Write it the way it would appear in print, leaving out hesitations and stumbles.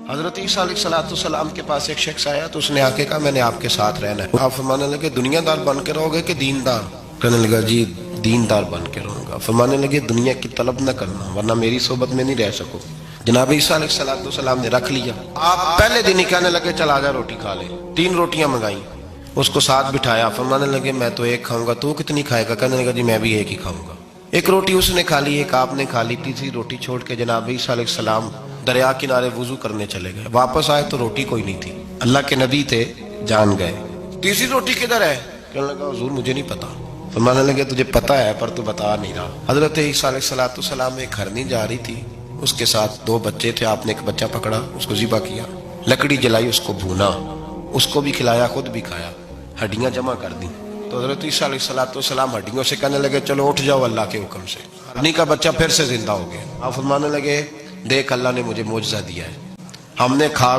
حضرت عیسیٰ علیہ السلام کے پاس ایک شخص آیا تو اس نے آ کے کہا میں نے آپ کے ساتھ رہنا ہے. آپ فرمانے لگے دنیا دار بن کے رہو گے کہ دیندار؟ کہنے لگا جی دیندار بن کے رہوں گا. فرمانے لگے دنیا کی طلب نہ کرنا ورنہ میری صحبت میں نہیں رہ سکو. جناب عیسیٰ علیہ السلام نے رکھ لیا. آپ پہلے دن ہی کہنے لگے چل آجا روٹی کھا لے. 3 روٹیاں منگائیں, اس کو ساتھ بٹھایا. فرمانے لگے میں تو ایک کھاؤں گا, تو کتنی کھائے گا؟ کہنے لگا جی میں بھی ایک ہی کھاؤں گا. ایک روٹی اس نے کھا لی, ایک آپ نے کھا لی. تیسری روٹی چھوڑ کے جناب عیسیٰ علیہ السلام دریا کنارے وضو کرنے چلے گئے. واپس آئے تو روٹی کوئی نہیں تھی. اللہ کے نبی تھے, جان گئے. تیسری روٹی کدھر ہے؟ کہنے لگا حضور مجھے نہیں پتا. فرمانے لگے تجھے پتا ہے پر تو بتا نہیں رہا. حضرت عیسیٰ علیہ السلام ایک ہرنی جا رہی تھی, اس کے ساتھ 2 بچے تھے. آپ نے ایک بچہ پکڑا, اس کو ذبح کیا, لکڑی جلائی, اس کو بھونا, اس کو بھی کھلایا, خود بھی کھایا, ہڈیاں جمع کر دی. تو حضرت عیسیٰ علیہ السلام ہڈیوں سے کہنے لگے چلو اٹھ جاؤ اللہ کے حکم سے. ہرنی کا بچہ پھر سے زندہ ہو گیا. آپ فرمانے لگے دیکھ اللہ نے مجھے معجزہ دیا ہے, ہم نے کھا